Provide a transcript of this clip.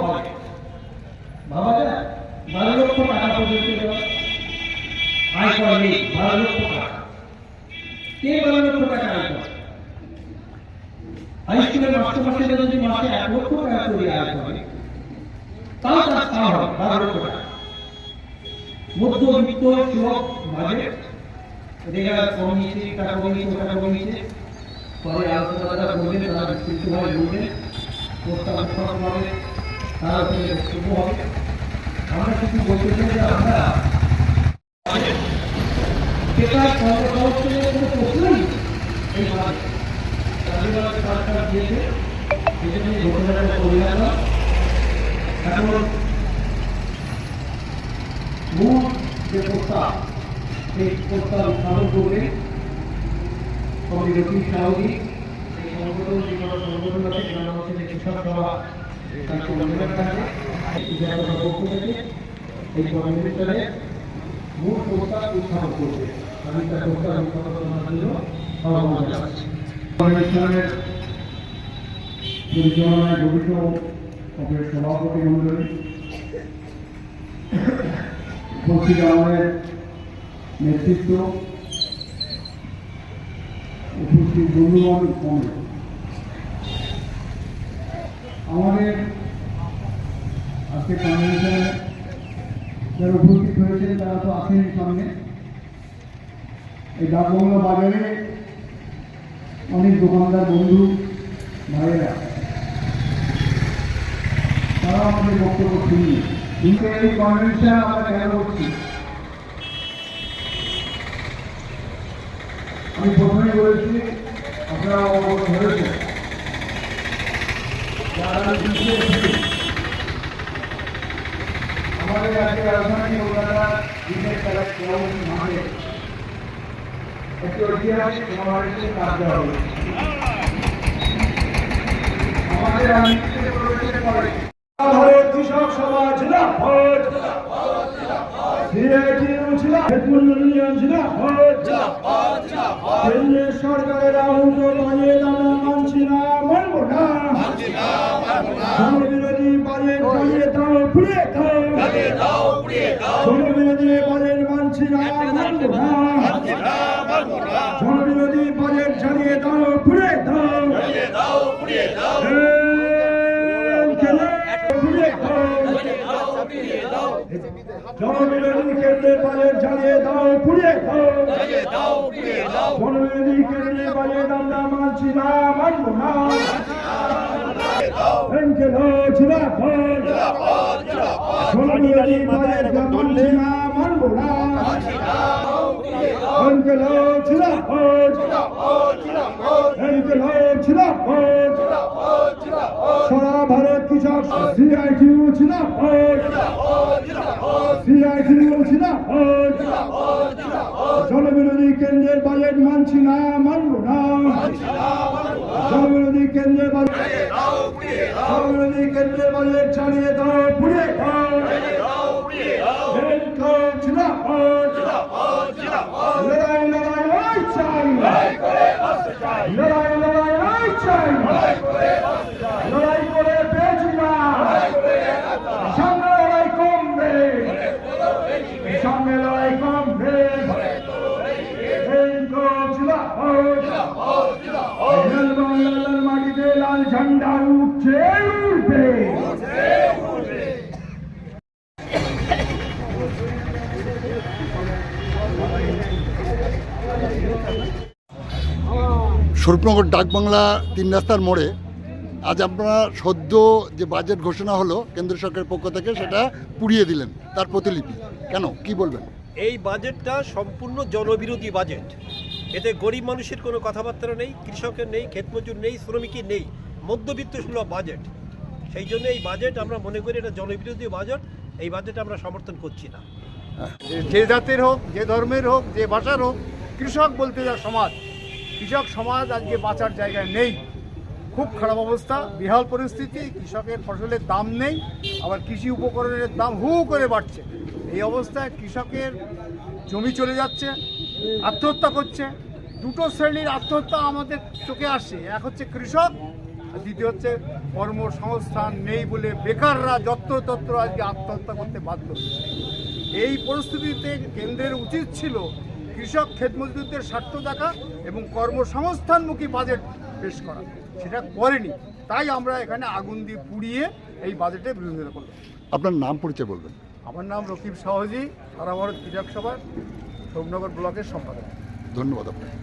Budget ভাবা যায় 12 লক্ষ টাকা পর্যন্ত আয় করে 12 লক্ষ টাকা কে 12 লক্ষ টাকা আয় করে হাই স্কুলের মাস্টারমশাইরা যদি মাসে 1 লক্ষ টাকা করে আয় করে তাও তার খাওয়া হয় 12 লক্ষ টাকা মধ্যবিত্ত সুলভ বাজেট এদিকে কমিয়েছে টাকা কমিয়েছে টাকা কমিয়েছে পরে আলোচনা করবেন তারা বিস্তৃতভাবে বলবেন প্রস্তাব উত্থাপন হবে তারা বক্তব্য হবে আমরা কিছু বলতে চাই যে আমরা বেকার কর্মসংস্থানের কোনো প্রশ্নই এই সরকার দিয়েছে এই জন্য ঘটনাটা করে গেলাম এখন মূল যে প্রস্তাব সেই প্রস্তাব উত্থাপন করবে কমিটি সভাপতি এই সংগঠন যে কোনো সংগঠন আছে গ্রাম অঞ্চলে কৃষক সভা তার কমিটির কাছে পক্ষ থেকে এই কমিটিতে মূল প্রস্তাব উত্থাপন করবে আমি তার প্রস্তাব উত্থাপন করার জন্য আহ্বান জানাচ্ছি অনুষ্ঠানের পরিচালনায় গঠিত কমিটির সভাপতি মণ্ডলী উপস্থিত আমাদের নেতৃত্ব উপস্থিত বন্ধুগণ কমিটি আমাদের আজকে কনভেনশনে যারা উপস্থিত হয়েছেন তারা তো আসেন সামনে এই ডাকবাংলা বাজারে অনেক দোকানদার বন্ধু ভাইয়েরা তারা আমাদের বক্তব্য শুনি কিন্তু এই কনভেনশন আমরা কেন করছি আমি প্রথমে বলেছি আপনারা অবগত হয়েছেন আমাদের আজকে রাজধানী কলকাতা বিশেষ তারা মাঠে একটি ঐতিহাসিক সমাবেশে কাজ দেওয়া হয়েছে আমাদের ভারত কৃষক সভা ছিল কেন্দ্রের সরকারের আহত বাজেট আমরা মানছি না মানব না জনবিরোধী বাজেট চালিয়ে দাও পুড়িয়ে দাও জনবিরোধী বাজেট মানছি না মানব না জনবিরোধী বাজেট চালিয়ে দাও পুড়িয়ে দাও জনবিরোধী কেন্দ্রের বাজেট জ্বালিয়ে দাও পুড়িয়ে দাও জনবিরোধী কেন্দ্রের বাজেট আমরা মানছি না মানব না জনবিরোধী বাজেট মানছি না মানব না সারা ভারত কৃষক সিআইটিউ ছিল জনবিরোধী কেন্দ্রের বাজেট মানছি না মানব না জনবিরোধী কেন্দ্রের বাজেট চালিয়ে দাও পুড়িয়ে দাও লড়াই লড়াই চাই লড়াই লড়াই চাই লড়াই করে পেয়েছি না সামনে লড়াই কমবে সামনে লড়াই কমবে মাটিতে লাল ঝান্ডা উঠছে উঠবে স্বরূপনগর ডাকবাংলা 3 রাস্তার মোড়ে আজ আপনারা সদ্য যে বাজেট ঘোষণা হলো কেন্দ্র সরকারের পক্ষ থেকে সেটা পুড়িয়ে দিলেন তার প্রতিলিপি কেন কি বলবেন? এই বাজেটটা সম্পূর্ণ জনবিরোধী বাজেট। এতে গরিব মানুষের কোনো কথাবার্তা নেই, কৃষকের নেই, ক্ষেতমজুর নেই, শ্রমিকের নেই, মধ্যবিত্ত সুলভ বাজেট। সেই জন্য এই বাজেট আমরা মনে করি এটা জনবিরোধী বাজেট। এই বাজেট আমরা সমর্থন করছি না। যে জাতির হোক, যে ধর্মের হোক, যে ভাষার হোক, কৃষক বলতে যা সমাজ, কৃষক সমাজ আজকে বাঁচার জায়গায় নেই। খুব খারাপ অবস্থা, বিহাল পরিস্থিতি। কৃষকের ফসলের দাম নেই, আবার কৃষি উপকরণের দাম হু করে বাড়ছে। এই অবস্থায় কৃষকের জমি চলে যাচ্ছে, আত্মহত্যা করছে। দুটো শ্রেণীর আত্মহত্যা আমাদের চোখে আসছে, এক হচ্ছে কৃষক, দ্বিতীয় হচ্ছে কর্মসংস্থান নেই বলে বেকাররা যত্রতত্র আজকে আত্মহত্যা করতে বাধ্য হচ্ছে। এই পরিস্থিতিতে কেন্দ্রের উচিত ছিল কৃষক ক্ষেতমজদুরদের স্বার্থ দেখা এবং কর্মসংস্থানমুখী বাজেট পেশ করা, সেটা করেনি। তাই আমরা এখানে আগুন দিয়ে পুড়িয়ে এই বাজেটে বিরোধিতা করলাম। আপনার নাম পরিচয় বলবেন। আমার নাম রকিব সাহজি, সারা ভারত কৃষক সভার শোভনগর ব্লকের সম্পাদক। ধন্যবাদ আপনাকে।